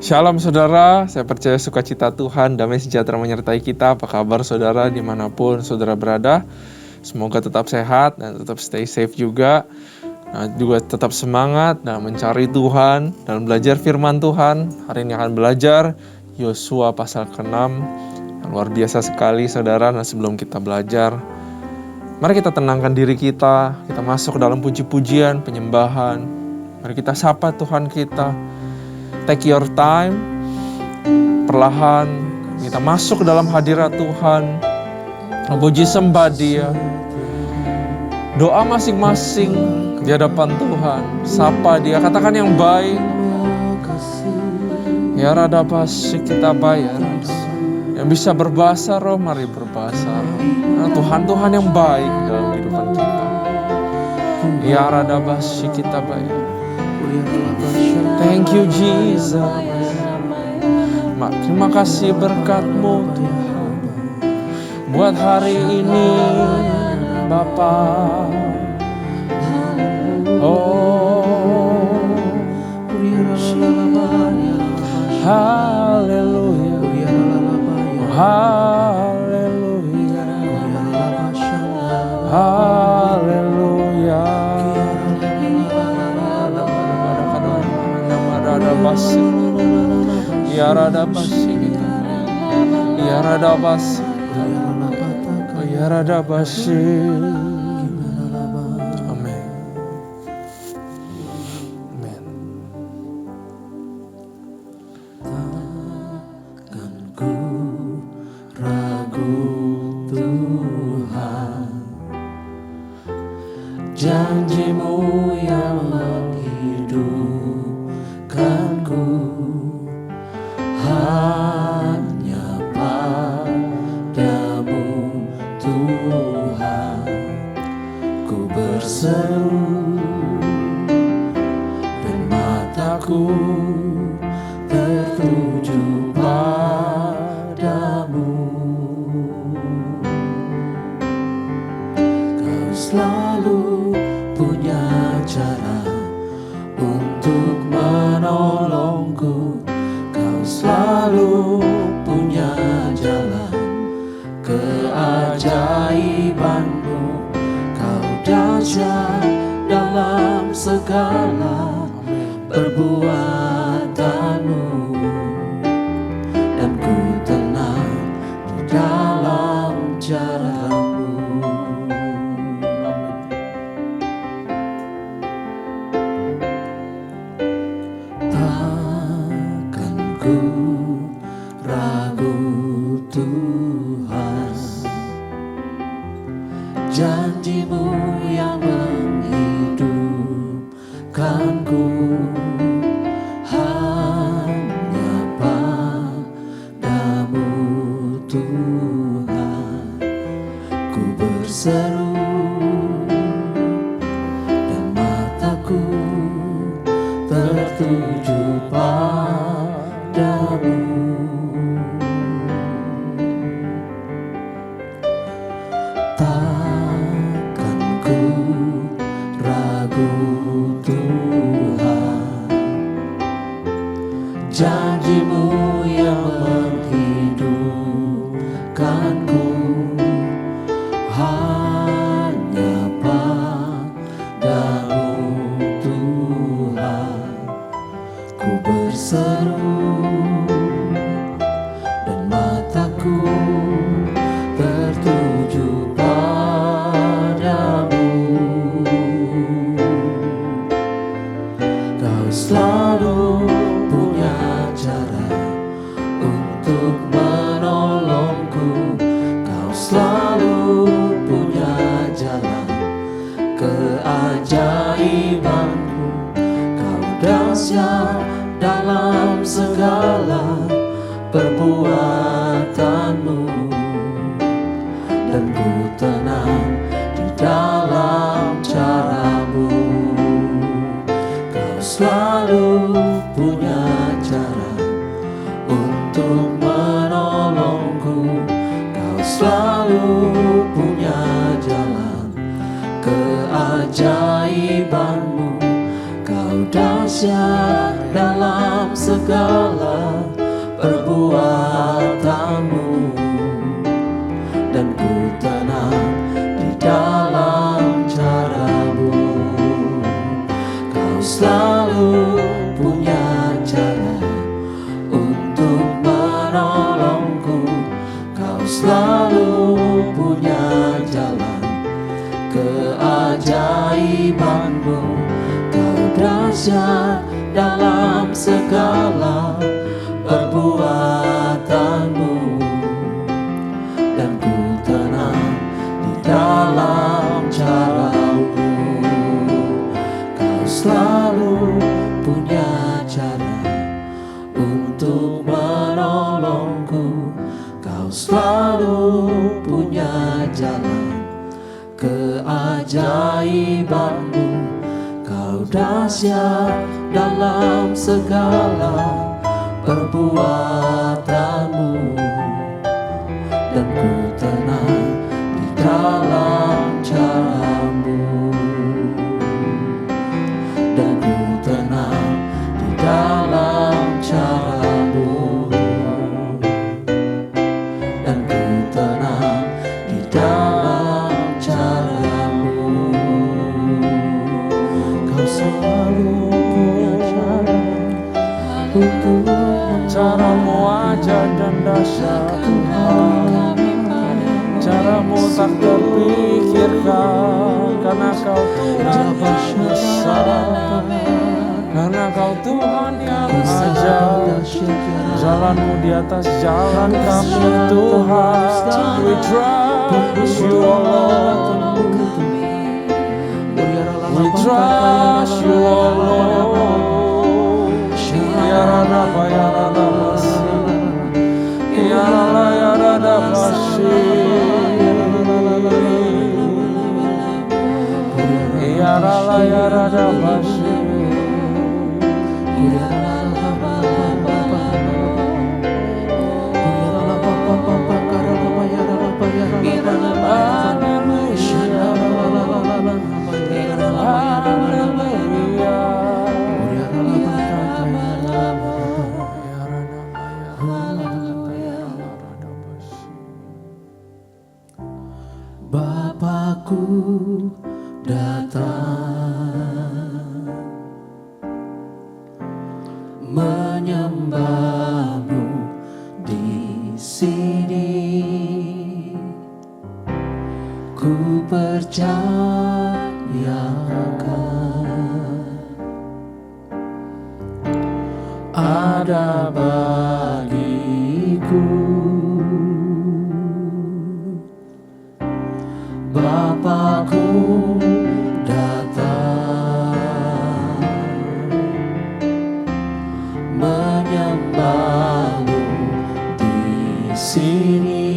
Shalom saudara, saya percaya sukacita Tuhan, damai sejahtera menyertai kita. Apa kabar saudara dimanapun saudara berada? Semoga tetap sehat dan tetap stay safe juga. Juga tetap semangat dan mencari Tuhan dan belajar firman Tuhan. Hari ini akan belajar Yosua pasal ke-6. Luar biasa sekali saudara. Nah, sebelum kita belajar, mari kita tenangkan diri kita. Kita masuk ke dalam puji-pujian, penyembahan. Mari kita sapa Tuhan kita. Take your time, perlahan kita masuk ke dalam hadirat Tuhan, puji sembah Dia, doa masing-masing di hadapan Tuhan, sapa Dia, katakan yang baik. Ya Rada Basi kita bayar, yang bisa berbahasa roh, mari berbahasa roh. Nah, Tuhan yang baik dalam kehidupan kita. Ya Rada Basi kita bayar. Thank you Jesus. Terima kasih berkat-Mu Tuhan buat hari ini Bapa. Oh, haleluya, haleluya, haleluya. Ya Rada Basi, Ya Rada Basi, Ya Rada Basi. Amin. Amin. Takkan ku ragu Tuhan, janji-Mu yang menghidupkanku. Hanya padamu Tuhan ku berseru, dan mataku tertuju padamu. Kau selalu punya cara untuk menolongku. Selalu punya jalan keajaiban-Mu. Kau dahsyat dalam segala perbuatan-Mu, dan ku tenang di dalam cara-Mu. Ku ragu Tuhan, janji-Mu yang menghidupkanku. Hanya padamu Tuhan ku berseru, dan mataku tertuju padamu. Takkan ku ragu Tuhan, janji-Mu yang menghidupkanku. Hanya padamu Tuhan ku berseru, dan mataku tertuju padamu. Kau selalu punya cara untuk menolongku. Kau selalu punya jalan keajaiban-Mu. Kau dahsyat dalam segala perbuatan-Mu, dan ku tenang di dalam cara-Mu. Kau selalu punya cara untuk menolongku. Kau selalu punya jalan keajaiban-Mu. Kau dahsyat dalam dalam segala perbuatanmu, dan ku tenang di dalam caramu. Kau selalu punya cara untuk menolongku, kau selalu punya jalan keajaibanmu. Kau dahsyat dalam segala perbuatanmu, dan ku tenang di dalam caramu. Kau selalu punya cara untuk menolongku, kau selalu punya jalan keajaibanmu. Kau dahsyat dalam segala perbuatanmu, dan ku tenang di dalam caramu, dan ku tenang di dalam caramu, dan ku tenang di dalam caramu. Kau selalu punya cara untuk Caramu ajaib dan dahsyat Tuhan, caramu tak terpikirkan, karena kau Tuhan yang besar, karena kau Tuhan yang ajaib. Jalanmu di atas jalan kami Tuhan. We trust you, O Lord. We trust you, O Lord. Yarada yarada basi, yarada yarada basi, yarada yarada basi. Bapakku datang menyembahmu di sini. Ku percayakan ada bagiku. Bapakku datang menyembahmu di sini.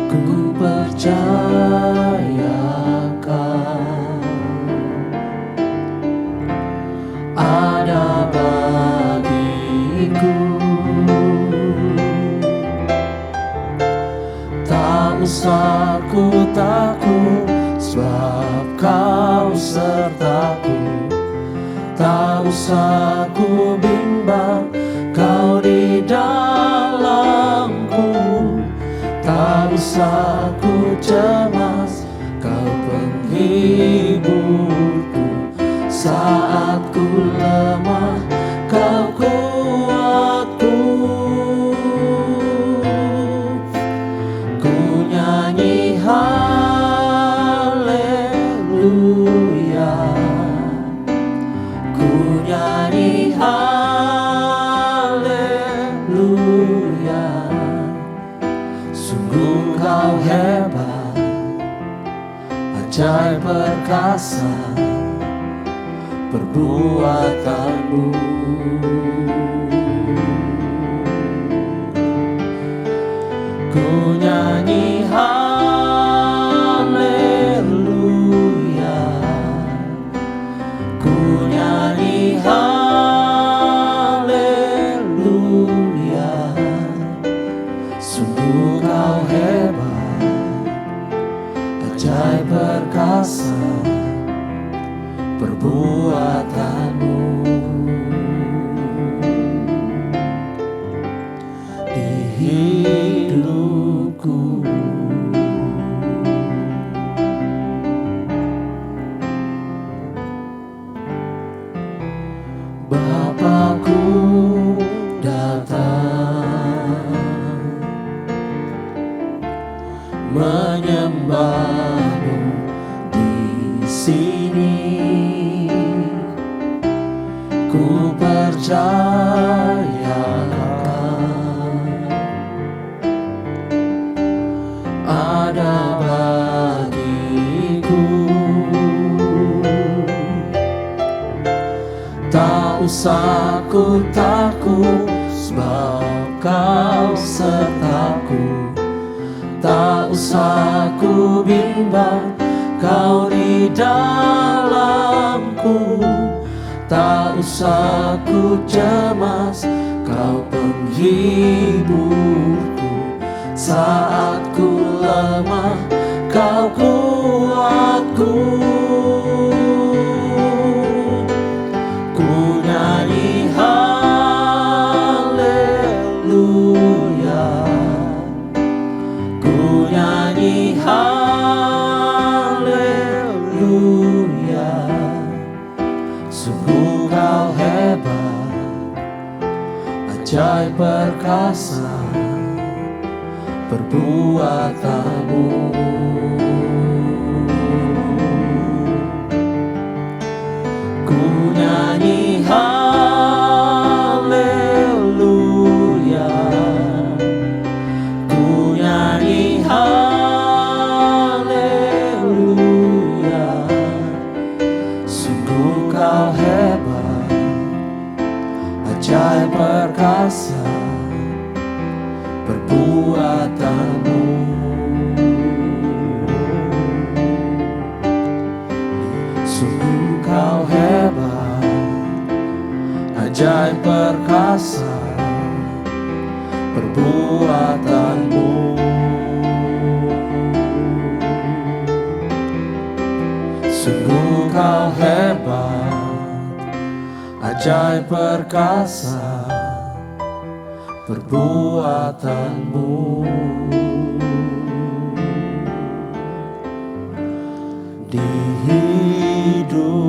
Ku percayakan ada bagiku. Tak usah ku takut, sebab kau sertaku. Tak usah ku bimbang, kau di dalamku. Tak usah ku cemas, kau penghiburku. Saat ku lemah, kau kuatku. Ku nyanyi haleluya, ku nyanyi haleluya. Sungguh kau hebat, ajaib perkasa perbuatanmu. Ku nyanyi haleluya, ku nyanyi haleluya. Sungguh kau hebat, ajaib perkasa perbuatanmu. Bapakku datang menyembahmu di sini. Ku percayakan ada bagiku. Tak usah ku takut, sebab Kau sertaku. Tak usah ku bimbang, Kau di dalamku. Tak usah ku cemas, Kau penghiburku. Saat ku lemah, Kau kuatku. Ku nyanyi haleluya, ku nyanyi haleluya. Sungguh Kau hebat, ajaib perkasa perbuatanmu. Ku nyanyi haleluya, ku nyanyi haleluya. Sungguh Kau hebat, ajaib perkasa perbuatanmu. Sungguh Kau hebat, ajaib perkasa perbuatanmu. Sungguh Kau hebat, ajaib perkasa perbuatanmu. Di hidupku,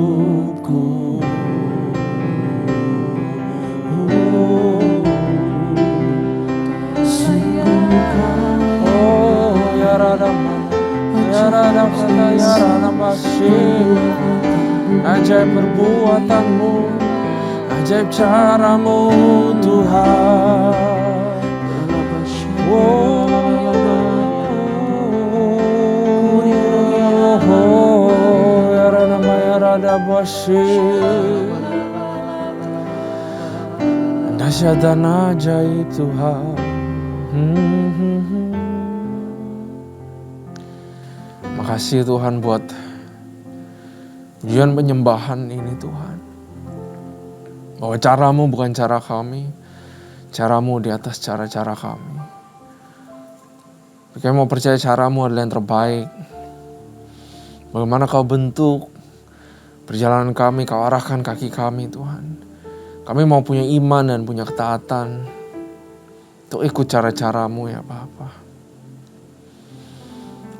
sungguh Kau ajaib perbuatanmu, ajaib caramu Tuhan. Dahsyat dan ajaib Tuhan. Makasih Tuhan buat pujian penyembahan ini Tuhan. Bahwa caramu bukan cara kami, caramu di atas cara-cara kami. Kami mau percaya caramu adalah yang terbaik. Bagaimana Kau bentuk perjalanan kami, Kau arahkan kaki kami Tuhan. Kami mau punya iman dan punya ketaatan untuk ikut cara-caramu ya Bapa.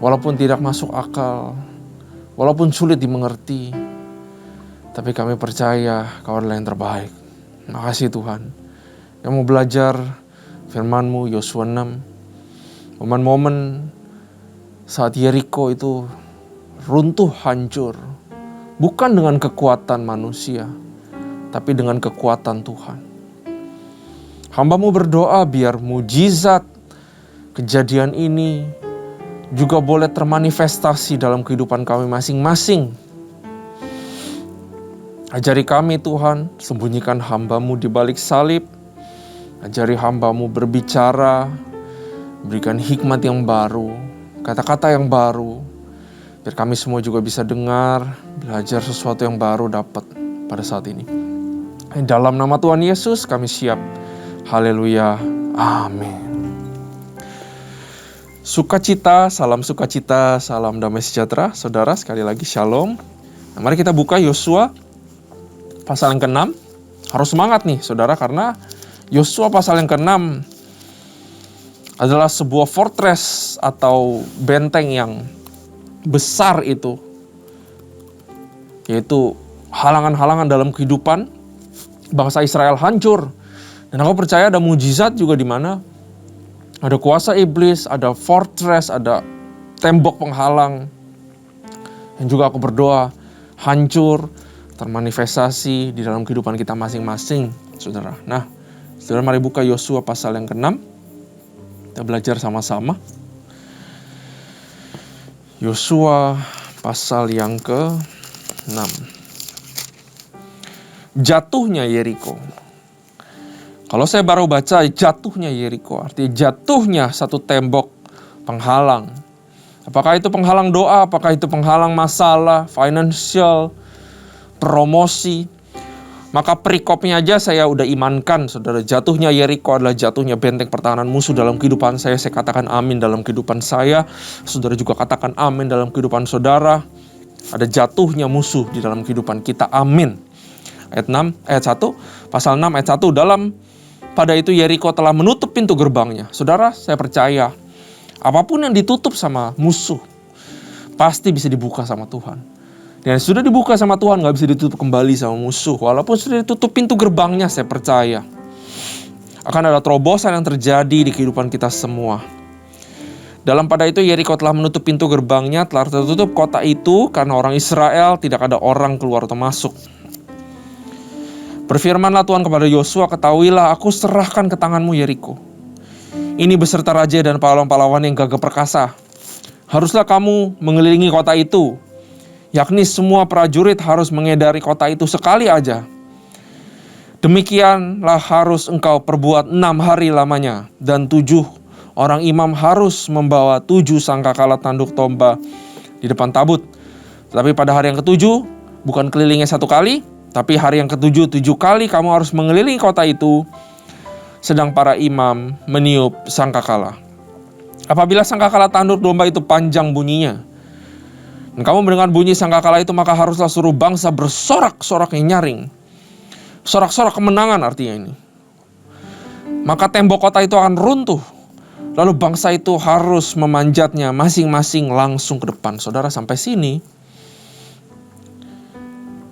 Walaupun tidak masuk akal, walaupun sulit dimengerti, tapi kami percaya Kau adalah yang terbaik. Makasih Tuhan. Yang mau belajar firman-Mu Yosua 6, momen-momen saat Yeriko itu runtuh hancur, bukan dengan kekuatan manusia, tapi dengan kekuatan Tuhan. Hamba-Mu berdoa biar mujizat kejadian ini juga boleh termanifestasi dalam kehidupan kami masing-masing. Ajari kami Tuhan, sembunyikan hamba-Mu di balik salib. Ajari hamba-Mu berbicara, berikan hikmat yang baru, kata-kata yang baru, biar kami semua juga bisa dengar, belajar sesuatu yang baru dapat pada saat ini. Dalam nama Tuhan Yesus kami siap. Haleluya. Amin. Sukacita, salam damai sejahtera. Saudara, sekali lagi shalom. Nah, mari kita buka Yosua pasal yang ke-6. Harus semangat nih saudara, karena Yosua pasal yang ke-6 adalah sebuah fortress atau benteng yang besar itu. Yaitu halangan-halangan dalam kehidupan bangsa Israel hancur. Dan aku percaya ada mujizat juga di mana ada kuasa iblis, ada fortress, ada tembok penghalang. Dan juga aku berdoa hancur, termanifestasi di dalam kehidupan kita masing-masing, saudara. Nah, saudara mari buka Yosua pasal yang ke-6. Kita belajar sama-sama. Yosua pasal yang ke-6. Jatuhnya Yeriko. Kalau saya baru baca jatuhnya Yeriko, artinya jatuhnya satu tembok penghalang. Apakah itu penghalang doa, apakah itu penghalang masalah, financial, promosi. Maka perikopnya aja saya udah imankan, saudara. Jatuhnya Yeriko adalah jatuhnya benteng pertahanan musuh dalam kehidupan saya. Saya katakan amin dalam kehidupan saya. Saudara juga katakan amin dalam kehidupan saudara. Ada jatuhnya musuh di dalam kehidupan kita, amin. Ayat 1, pasal 6 ayat 1, pada itu Yeriko telah menutup pintu gerbangnya. Saudara, saya percaya apapun yang ditutup sama musuh pasti bisa dibuka sama Tuhan. Dan sudah dibuka sama Tuhan gak bisa ditutup kembali sama musuh. Walaupun sudah ditutup pintu gerbangnya, saya percaya akan ada terobosan yang terjadi di kehidupan kita semua. Pada itu Yeriko telah menutup pintu gerbangnya, telah tertutup kota itu karena orang Israel, tidak ada orang keluar atau masuk. Berfirmanlah Tuhan kepada Yosua, ketahuilah aku serahkan ke tanganmu Yeriko. Ini beserta raja dan pahlawan-pahlawan yang gagah perkasa. Haruslah kamu mengelilingi kota itu, yakni semua prajurit harus mengedari kota itu sekali aja. Demikianlah harus engkau perbuat 6 hari lamanya, dan 7 orang imam harus membawa 7 sangkakala tanduk domba di depan tabut. Tetapi pada hari yang ke-7, bukan kelilingnya 1 kali, tapi hari yang ke-7, 7 kali kamu harus mengelilingi kota itu, sedang para imam meniup sangkakala. Apabila sangkakala tanduk domba itu panjang bunyinya, dan kamu mendengar bunyi sangkakala itu, maka haruslah suruh bangsa bersorak-sorak yang nyaring. Sorak-sorak kemenangan artinya ini. Maka tembok kota itu akan runtuh. Lalu bangsa itu harus memanjatnya masing-masing langsung ke depan. Saudara, sampai sini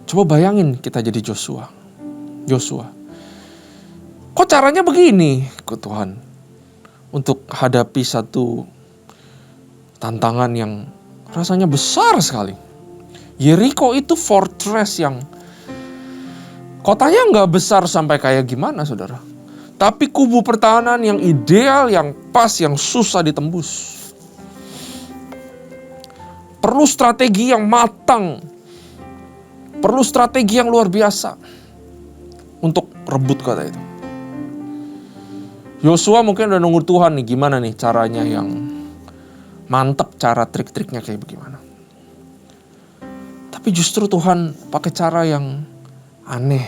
coba bayangin kita jadi Yosua. Kok caranya begini ke Tuhan? Untuk hadapi satu tantangan yang rasanya besar sekali. Yeriko itu fortress yang kotanya nggak besar sampai kayak gimana, saudara. Tapi kubu pertahanan yang ideal, yang pas, yang susah ditembus. Perlu strategi yang matang. Perlu strategi yang luar biasa untuk rebut kota itu. Yosua mungkin udah nunggu Tuhan nih, gimana nih caranya yang mantap, cara trik-triknya kayak bagaimana. Tapi justru Tuhan pakai cara yang aneh.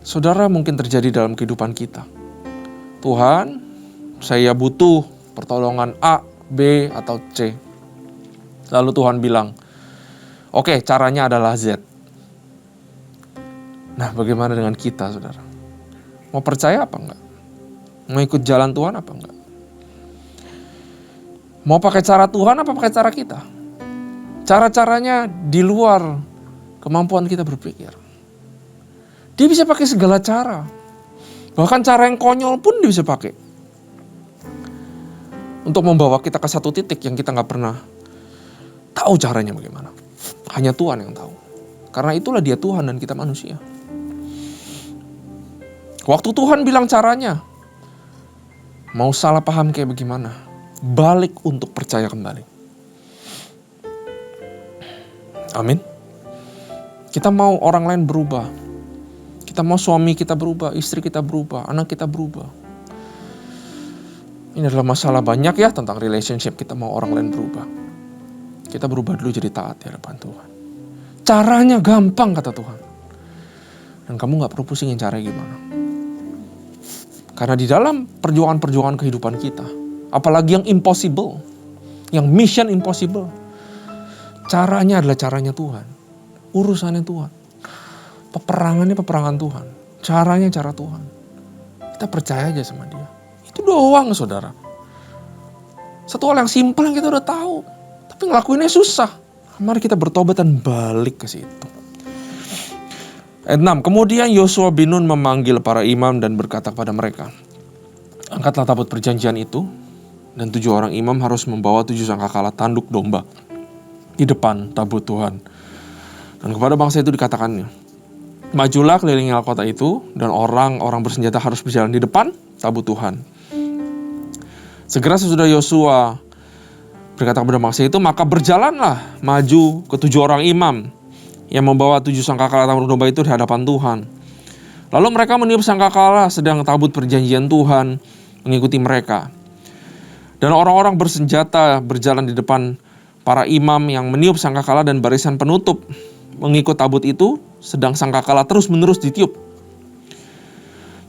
Saudara, mungkin terjadi dalam kehidupan kita. Tuhan, saya butuh pertolongan A, B, atau C. Lalu Tuhan bilang, oke, caranya adalah Z. Nah, bagaimana dengan kita, saudara? Mau percaya apa enggak? Mau ikut jalan Tuhan apa enggak? Mau pakai cara Tuhan apa pakai cara kita? Cara-caranya di luar kemampuan kita berpikir. Dia bisa pakai segala cara. Bahkan cara yang konyol pun dia bisa pakai. Untuk membawa kita ke satu titik yang kita gak pernah tahu caranya bagaimana. Hanya Tuhan yang tahu. Karena itulah dia Tuhan dan kita manusia. Waktu Tuhan bilang caranya, mau salah paham kayak bagaimana, balik untuk percaya kembali. Amin. Kita mau orang lain berubah. Kita mau suami kita berubah, istri kita berubah, anak kita berubah. Ini adalah masalah banyak ya tentang relationship. Kita mau orang lain berubah. Kita berubah dulu jadi taat di hadapan Tuhan. Caranya gampang kata Tuhan. Dan kamu gak perlu pusingin caranya gimana. Karena di dalam perjuangan-perjuangan kehidupan kita, apalagi yang impossible, yang mission impossible, caranya adalah caranya Tuhan. Urusannya Tuhan. Peperangannya peperangan Tuhan. Caranya cara Tuhan. Kita percaya aja sama dia. Itu doang, saudara. Satu hal yang simpel yang kita udah tahu. Tapi ngelakuinnya susah. Mari kita bertobat dan balik ke situ. Ayat 6, kemudian Yosua bin Nun memanggil para imam dan berkata kepada mereka, angkatlah tabut perjanjian itu, dan 7 orang imam harus membawa 7 sangkakala tanduk domba di depan tabut Tuhan. Dan kepada bangsa itu dikatakannya, majulah kelilingi kota itu, dan orang-orang bersenjata harus berjalan di depan tabut Tuhan. Segera sesudah Yosua berkata kepada bangsa itu, maka berjalanlah maju ke 7 orang imam yang membawa 7 sangkakala tanduk domba itu di hadapan Tuhan. Lalu mereka meniup sangkakala, sedang tabut perjanjian Tuhan mengikuti mereka. Dan orang-orang bersenjata berjalan di depan para imam yang meniup sangkakala, dan barisan penutup mengikut tabut itu, sedang sangkakala terus-menerus ditiup.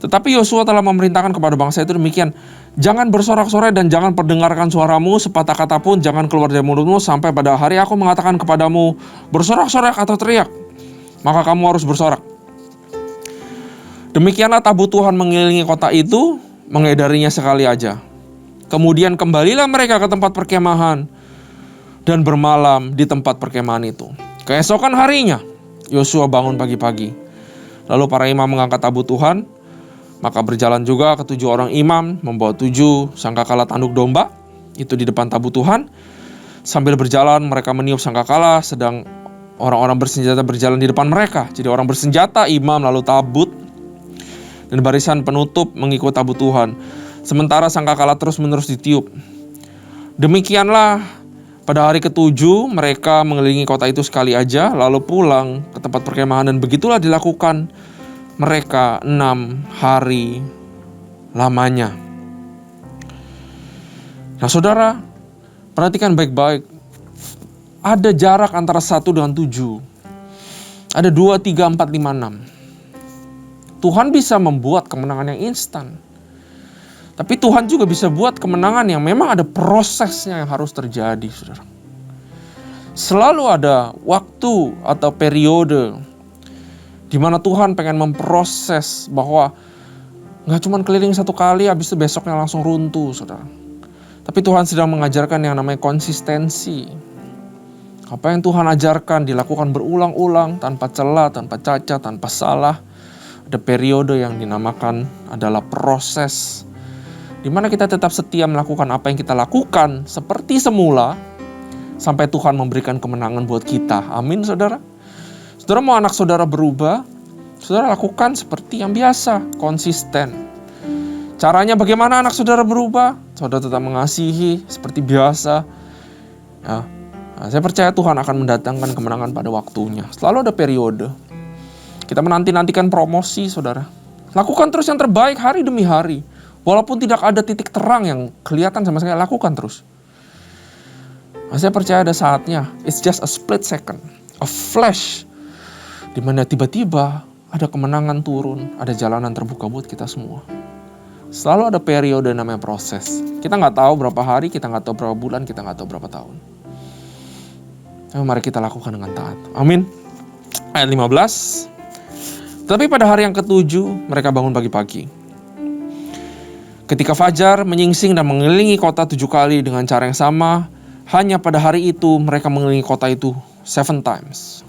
Tetapi Yosua telah memerintahkan kepada bangsa itu demikian, jangan bersorak-sorai dan jangan perdengarkan suaramu, sepatah kata pun jangan keluar dari mulutmu, sampai pada hari aku mengatakan kepadamu, bersorak-sorak atau teriak, maka kamu harus bersorak. Demikianlah tabut Tuhan mengelilingi kota itu, mengedarinya sekali aja. Kemudian kembalilah mereka ke tempat perkemahan dan bermalam di tempat perkemahan itu. Keesokan harinya, Yosua bangun pagi-pagi. Lalu para imam mengangkat tabut Tuhan, maka berjalan juga ke 7 orang imam membawa 7 sangkakala tanduk domba itu di depan tabut Tuhan. Sambil berjalan mereka meniup sangkakala, sedang orang-orang bersenjata berjalan di depan mereka. Jadi orang bersenjata, imam, lalu tabut, dan barisan penutup mengikut tabut Tuhan. Sementara sangkakala terus-menerus ditiup. Demikianlah pada hari ke-7 mereka mengelilingi kota itu sekali aja, lalu pulang ke tempat perkemahan, dan begitulah dilakukan mereka 6 hari lamanya. Nah saudara, perhatikan baik-baik. Ada jarak antara 1 dengan 7. Ada 2, 3, 4, 5, 6. Tuhan bisa membuat kemenangan yang instan. Tapi Tuhan juga bisa buat kemenangan yang memang ada prosesnya yang harus terjadi, saudara. Selalu ada waktu atau periode di mana Tuhan pengen memproses bahwa gak cuma keliling 1 kali habis itu besoknya langsung runtuh, saudara. Tapi Tuhan sedang mengajarkan yang namanya konsistensi. Apa yang Tuhan ajarkan dilakukan berulang-ulang, tanpa celah, tanpa cacat, tanpa salah. Ada periode yang dinamakan adalah proses, di mana kita tetap setia melakukan apa yang kita lakukan seperti semula, sampai Tuhan memberikan kemenangan buat kita. Amin, saudara. Saudara mau anak saudara berubah, saudara lakukan seperti yang biasa, konsisten. Caranya bagaimana anak saudara berubah? Saudara tetap mengasihi seperti biasa. Ya, saya percaya Tuhan akan mendatangkan kemenangan pada waktunya. Selalu ada periode. Kita menanti-nantikan promosi, saudara. Lakukan terus yang terbaik hari demi hari. Walaupun tidak ada titik terang yang kelihatan sama sekali, lakukan terus. Saya percaya ada saatnya, it's just a split second, a flash, di mana tiba-tiba ada kemenangan turun, ada jalanan terbuka buat kita semua. Selalu ada periode namanya proses. Kita nggak tahu berapa hari, kita nggak tahu berapa bulan, kita nggak tahu berapa tahun. Tapi mari kita lakukan dengan taat. Amin. Ayat 15. Tapi pada hari yang ke-7, mereka bangun pagi-pagi. Ketika fajar menyingsing dan mengelilingi kota 7 kali dengan cara yang sama, hanya pada hari itu mereka mengelilingi kota itu 7 times.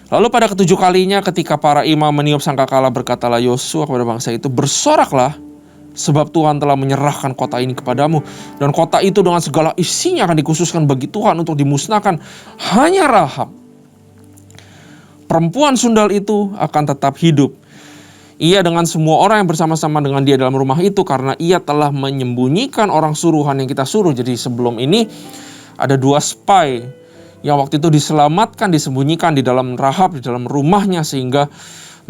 Lalu pada ke-7 kalinya ketika para imam meniup sangkakala, berkatalah Yosua kepada bangsa itu, bersoraklah, sebab Tuhan telah menyerahkan kota ini kepadamu, dan kota itu dengan segala isinya akan dikhususkan bagi Tuhan untuk dimusnahkan. Hanya Rahab, perempuan sundal itu, akan tetap hidup. Ia dengan semua orang yang bersama-sama dengan dia dalam rumah itu, karena ia telah menyembunyikan orang suruhan yang kita suruh. Jadi sebelum ini ada 2 spy yang waktu itu diselamatkan, disembunyikan di dalam Rahab, di dalam rumahnya, sehingga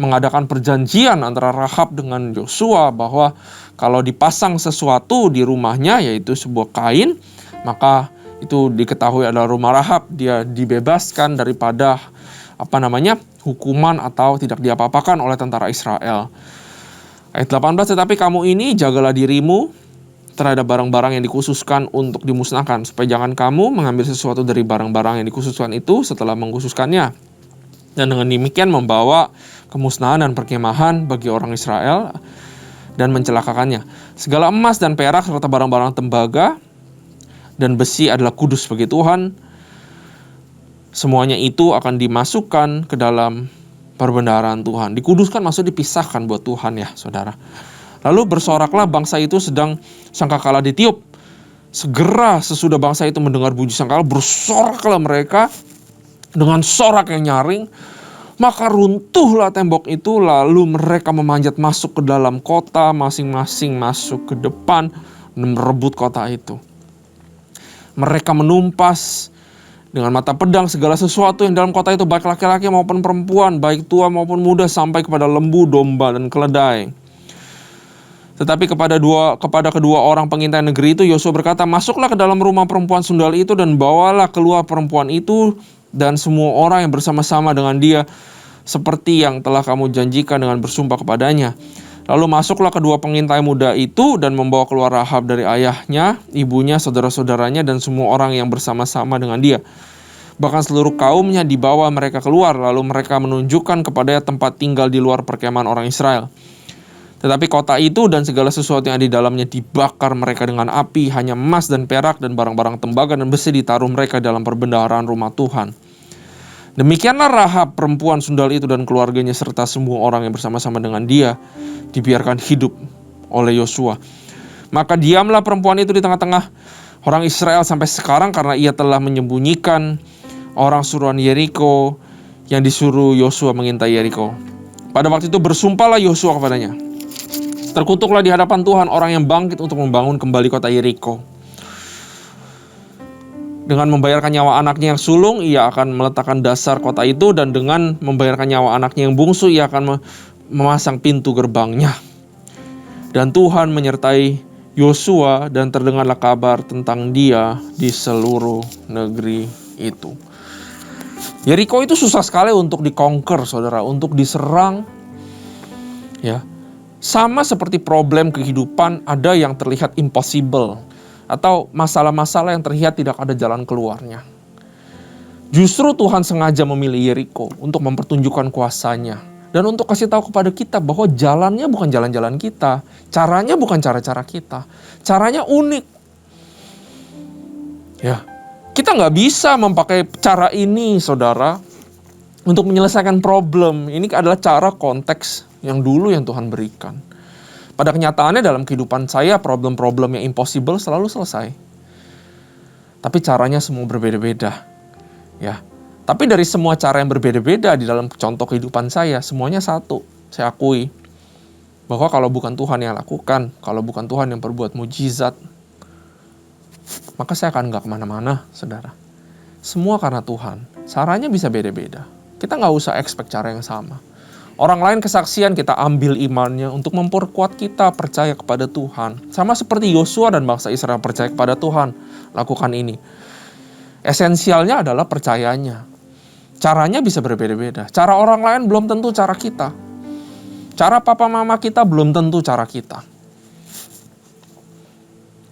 mengadakan perjanjian antara Rahab dengan Yosua bahwa kalau dipasang sesuatu di rumahnya, yaitu sebuah kain, maka itu diketahui adalah rumah Rahab. Dia dibebaskan daripada hukuman atau tidak diapa-apakan oleh tentara Israel. Ayat 18, tetapi kamu ini jagalah dirimu terhadap barang-barang yang dikhususkan untuk dimusnahkan, supaya jangan kamu mengambil sesuatu dari barang-barang yang dikhususkan itu setelah mengkhususkannya, dan dengan demikian membawa kemusnahan dan perkemahan bagi orang Israel dan mencelakakannya. Segala emas dan perak serta barang-barang tembaga dan besi adalah kudus bagi Tuhan. Semuanya itu akan dimasukkan ke dalam perbendaharaan Tuhan. Dikuduskan maksud dipisahkan buat Tuhan ya saudara. Lalu bersoraklah bangsa itu sedang sangkakala ditiup. Segera sesudah bangsa itu mendengar bunyi sangkakala, bersoraklah mereka dengan sorak yang nyaring. Maka runtuhlah tembok itu, lalu mereka memanjat masuk ke dalam kota, masing-masing masuk ke depan dan merebut kota itu. Mereka menumpas dengan mata pedang segala sesuatu yang dalam kota itu, baik laki-laki maupun perempuan, baik tua maupun muda, sampai kepada lembu, domba, dan keledai. Tetapi kepada kedua orang pengintai negeri itu, Yosua berkata, masuklah ke dalam rumah perempuan sundal itu dan bawalah keluar perempuan itu dan semua orang yang bersama-sama dengan dia, seperti yang telah kamu janjikan dengan bersumpah kepadanya. Lalu masuklah kedua pengintai muda itu dan membawa keluar Rahab dari ayahnya, ibunya, saudara-saudaranya, dan semua orang yang bersama-sama dengan dia. Bahkan seluruh kaumnya dibawa mereka keluar, lalu mereka menunjukkan kepadanya tempat tinggal di luar perkemahan orang Israel. Tetapi kota itu dan segala sesuatu yang ada di dalamnya dibakar mereka dengan api, hanya emas dan perak dan barang-barang tembaga dan besi ditaruh mereka dalam perbendaharaan rumah Tuhan. Demikianlah Rahab perempuan sundal itu dan keluarganya serta semua orang yang bersama-sama dengan dia dibiarkan hidup oleh Yosua. Maka diamlah perempuan itu di tengah-tengah orang Israel sampai sekarang, karena ia telah menyembunyikan orang suruhan Yeriko yang disuruh Yosua mengintai Yeriko. Pada waktu itu bersumpahlah Yosua kepadanya, terkutuklah di hadapan Tuhan orang yang bangkit untuk membangun kembali kota Yeriko. Dengan membayarkan nyawa anaknya yang sulung, ia akan meletakkan dasar kota itu, dan dengan membayarkan nyawa anaknya yang bungsu, ia akan memasang pintu gerbangnya. Dan Tuhan menyertai Yosua, dan terdengarlah kabar tentang dia di seluruh negeri itu. Yeriko itu susah sekali untuk dikonquer, saudara, untuk diserang. Ya, sama seperti problem kehidupan, ada yang terlihat impossible, atau masalah-masalah yang terlihat tidak ada jalan keluarnya. Justru Tuhan sengaja memilih Yeriko untuk mempertunjukkan kuasanya, dan untuk kasih tahu kepada kita bahwa jalannya bukan jalan-jalan kita, caranya bukan cara-cara kita, caranya unik. Ya, kita nggak bisa memakai cara ini, saudara, untuk menyelesaikan problem. Ini adalah cara konteks yang dulu yang Tuhan berikan. Pada kenyataannya dalam kehidupan saya, problem-problem yang impossible selalu selesai. Tapi caranya semua berbeda-beda. Ya. Tapi dari semua cara yang berbeda-beda di dalam contoh kehidupan saya, semuanya satu. Saya akui bahwa kalau bukan Tuhan yang lakukan, kalau bukan Tuhan yang berbuat mujizat, maka saya akan nggak kemana-mana, saudara. Semua karena Tuhan. Caranya bisa beda-beda. Kita nggak usah expect cara yang sama. Orang lain kesaksian, kita ambil imannya untuk memperkuat kita percaya kepada Tuhan. Sama seperti Yosua dan bangsa Israel percaya kepada Tuhan. Lakukan ini. Esensialnya adalah percayanya. Caranya bisa berbeda-beda. Cara orang lain belum tentu cara kita. Cara papa mama kita belum tentu cara kita.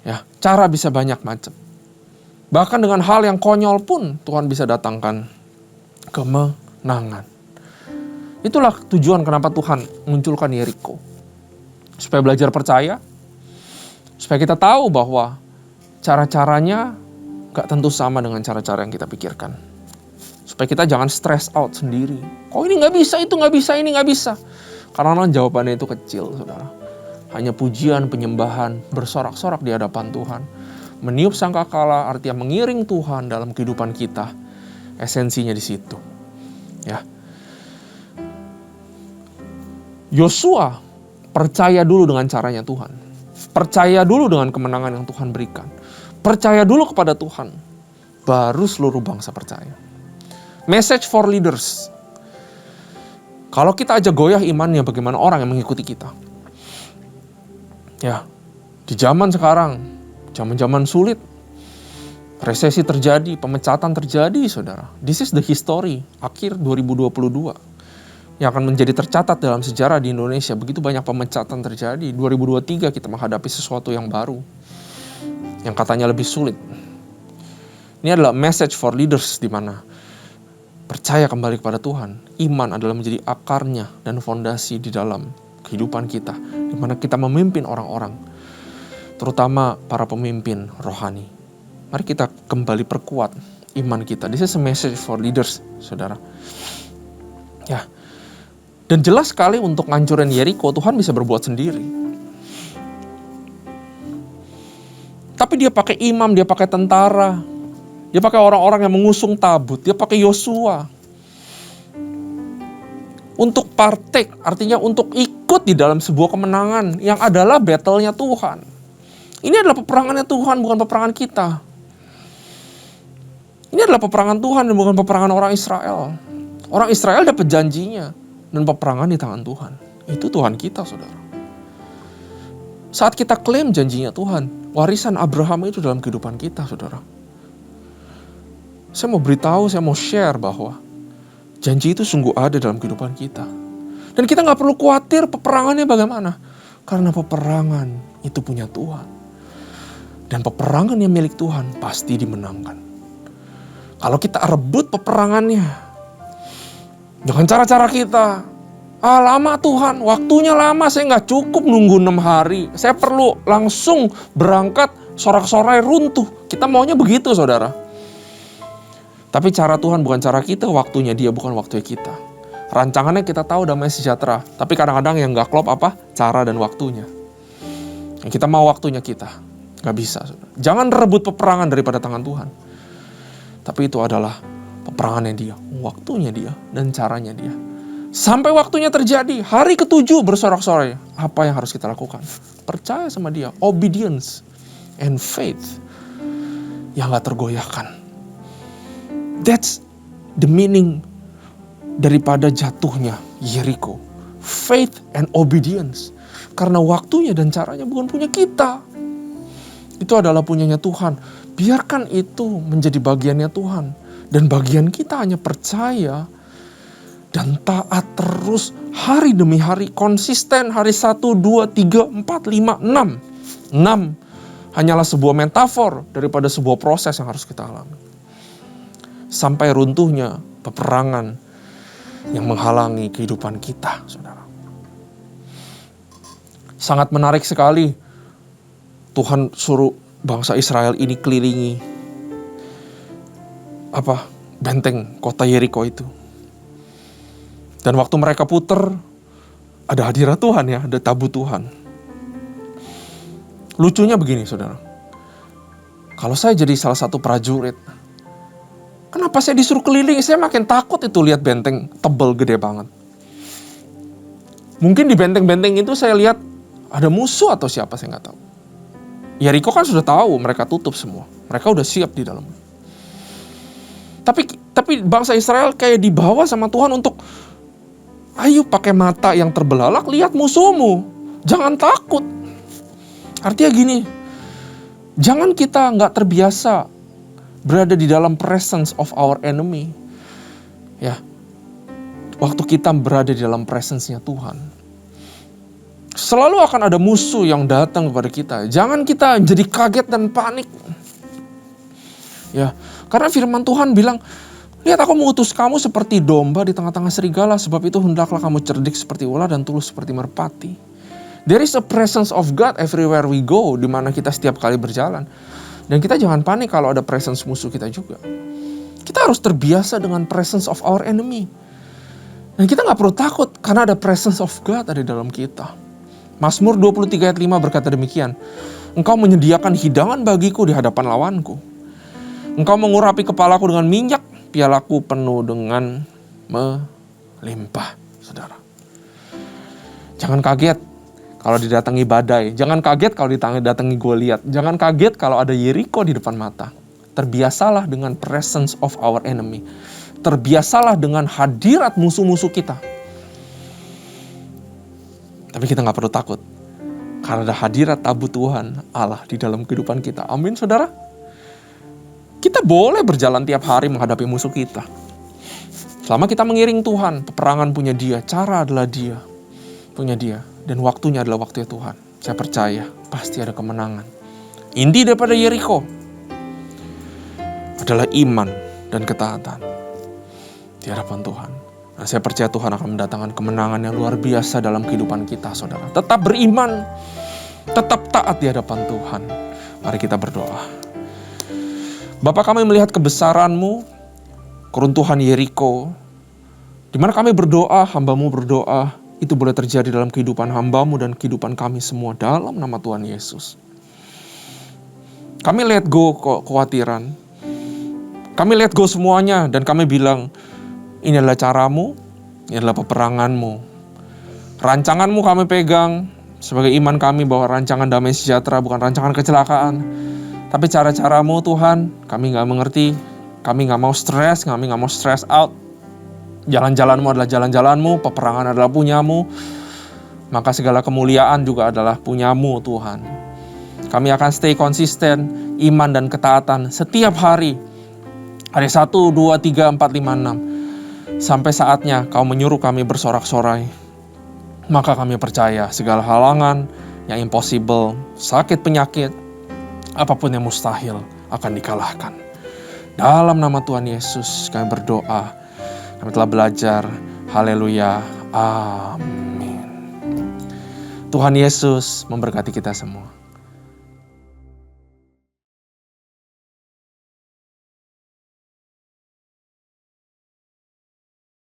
Ya, cara bisa banyak macam. Bahkan dengan hal yang konyol pun Tuhan bisa datangkan kemenangan. Itulah tujuan kenapa Tuhan munculkan Yeriko. Supaya belajar percaya. Supaya kita tahu bahwa cara-caranya gak tentu sama dengan cara-cara yang kita pikirkan. Supaya kita jangan stress out sendiri. Kok ini gak bisa, itu gak bisa, ini gak bisa. Karena jawabannya itu kecil, saudara. Hanya pujian, penyembahan, bersorak-sorak di hadapan Tuhan. Meniup sangkakala artinya mengiring Tuhan dalam kehidupan kita. Esensinya di situ. Ya. Yosua percaya dulu dengan caranya Tuhan. Percaya dulu dengan kemenangan yang Tuhan berikan. Percaya dulu kepada Tuhan. Baru seluruh bangsa percaya. Message for leaders. Kalau kita aja goyah imannya, bagaimana orang yang mengikuti kita? Ya, di zaman sekarang, zaman-zaman sulit, resesi terjadi, pemecatan terjadi, saudara. This is the history, akhir 2022. Yang akan menjadi tercatat dalam sejarah di Indonesia. Begitu banyak pemecatan terjadi. 2023 kita menghadapi sesuatu yang baru. Yang katanya lebih sulit. Ini adalah message for leaders, di mana percaya kembali kepada Tuhan. Iman adalah menjadi akarnya dan fondasi di dalam kehidupan kita. Di mana kita memimpin orang-orang. Terutama para pemimpin rohani. Mari kita kembali perkuat iman kita. This is a message for leaders, saudara. Ya. Dan jelas sekali untuk ngancurin Yeriko, Tuhan bisa berbuat sendiri. Tapi dia pakai imam, dia pakai tentara, dia pakai orang-orang yang mengusung tabut, dia pakai Yosua. Untuk partake, artinya untuk ikut di dalam sebuah kemenangan yang adalah battle-nya Tuhan. Ini adalah peperangannya Tuhan, bukan peperangan kita. Ini adalah peperangan Tuhan dan bukan peperangan orang Israel. Orang Israel dapat janjinya dan peperangan di tangan Tuhan. Itu Tuhan kita, saudara. Saat kita klaim janjinya Tuhan, warisan Abraham itu dalam kehidupan kita, saudara. Saya mau beritahu, saya mau share bahwa janji itu sungguh ada dalam kehidupan kita. Dan kita gak perlu khawatir peperangannya bagaimana. Karena peperangan itu punya Tuhan. Dan peperangan yang milik Tuhan pasti dimenangkan. Kalau kita rebut peperangannya dengan cara-cara kita, lama Tuhan, waktunya lama, saya gak cukup nunggu 6 hari. Saya perlu langsung berangkat, sorak-sorai runtuh. Kita maunya begitu, saudara. Tapi cara Tuhan bukan cara kita, waktunya Dia bukan waktunya kita. Rancangannya kita tahu damai sejahtera, tapi kadang-kadang yang gak klop apa? Cara dan waktunya. Yang kita mau waktunya kita, gak bisa. Jangan rebut peperangan daripada tangan Tuhan. Tapi itu adalah peperangannya Dia, waktunya Dia, dan caranya Dia. Sampai waktunya terjadi, hari ke-7 bersorak-sorai. Apa yang harus kita lakukan? Percaya sama Dia, obedience and faith yang gak tergoyahkan. That's the meaning daripada jatuhnya Yeriko. Faith and obedience. Karena waktunya dan caranya bukan punya kita. Itu adalah punyanya Tuhan. Biarkan itu menjadi bagiannya Tuhan. Dan bagian kita hanya percaya dan taat terus hari demi hari. Konsisten hari 1, 2, 3, 4, 5, 6. 6 hanyalah sebuah metafor daripada sebuah proses yang harus kita alami. Sampai runtuhnya peperangan yang menghalangi kehidupan kita, saudara. Sangat menarik sekali Tuhan suruh bangsa Israel ini kelilingi benteng kota Yeriko itu. Dan waktu mereka puter, ada hadirat Tuhan ya, ada tabut Tuhan. Lucunya begini, saudara. Kalau saya jadi salah satu prajurit, kenapa saya disuruh keliling? Saya makin takut itu lihat benteng tebal gede banget. Mungkin di benteng-benteng itu saya lihat ada musuh atau siapa, saya nggak tahu. Yeriko kan sudah tahu, mereka tutup semua. Mereka udah siap di dalam. Tapi bangsa Israel kayak dibawa sama Tuhan untuk, ayo pakai mata yang terbelalak, lihat musuhmu. Jangan takut. Artinya gini, jangan kita nggak terbiasa berada di dalam presence of our enemy. Ya. Waktu kita berada di dalam presence-nya Tuhan, selalu akan ada musuh yang datang kepada kita. Jangan kita jadi kaget dan panik. Ya, karena firman Tuhan bilang, lihat aku mengutus kamu seperti domba di tengah-tengah serigala, sebab itu hendaklah kamu cerdik seperti ular dan tulus seperti merpati. There is a presence of God everywhere we go, di mana kita setiap kali berjalan. Dan kita jangan panik kalau ada presence musuh kita juga. Kita harus terbiasa dengan presence of our enemy. Dan kita gak perlu takut karena ada presence of God ada di dalam kita. Mazmur 23 ayat 5 berkata demikian. Engkau menyediakan hidangan bagiku di hadapan lawanku. Engkau mengurapi kepalaku dengan minyak, pialaku penuh dengan melimpah. Saudara, jangan kaget kalau didatangi badai. Jangan kaget kalau didatangi Goliat. Jangan kaget kalau ada Yeriko di depan mata. Terbiasalah dengan presence of our enemy. Terbiasalah dengan hadirat musuh-musuh kita. Tapi kita gak perlu takut. Karena ada hadirat tabut Tuhan Allah di dalam kehidupan kita. Amin, saudara. Kita boleh berjalan tiap hari menghadapi musuh kita. Selama kita mengiring Tuhan, peperangan punya Dia, cara adalah Dia. Punya Dia. Dan waktunya adalah waktunya Tuhan. Saya percaya pasti ada kemenangan. Inti daripada Yeriko adalah iman dan ketaatan di hadapan Tuhan. Dan saya percaya Tuhan akan mendatangkan kemenangan yang luar biasa dalam kehidupan kita, saudara. Tetap beriman, tetap taat di hadapan Tuhan. Mari kita berdoa. Bapa, kami melihat kebesaran-Mu, keruntuhan Yeriko, Di mana kami berdoa, hamba-Mu berdoa, itu boleh terjadi dalam kehidupan hamba-Mu dan kehidupan kami semua dalam nama Tuhan Yesus. Kami let go kekhawatiran. Kami let go semuanya dan kami bilang, ini adalah caramu, ini adalah peperanganmu. Rancanganmu kami pegang sebagai iman kami bahwa rancangan damai sejahtera bukan rancangan kecelakaan. Tapi cara-caramu Tuhan, kami gak mengerti. Kami gak mau stres, kami gak mau stress out. Jalan-jalanmu adalah jalan-jalanmu, peperangan adalah punyamu. Maka segala kemuliaan juga adalah punyamu Tuhan. Kami akan stay konsisten, iman dan ketaatan setiap hari. Hari 1, 2, 3, 4, 5, 6. Sampai saatnya kau menyuruh kami bersorak-sorai. Maka kami percaya segala halangan yang impossible, sakit penyakit, apapun yang mustahil akan dikalahkan. Dalam nama Tuhan Yesus kami berdoa. Kami telah belajar. Haleluya. Amin. Tuhan Yesus memberkati kita semua.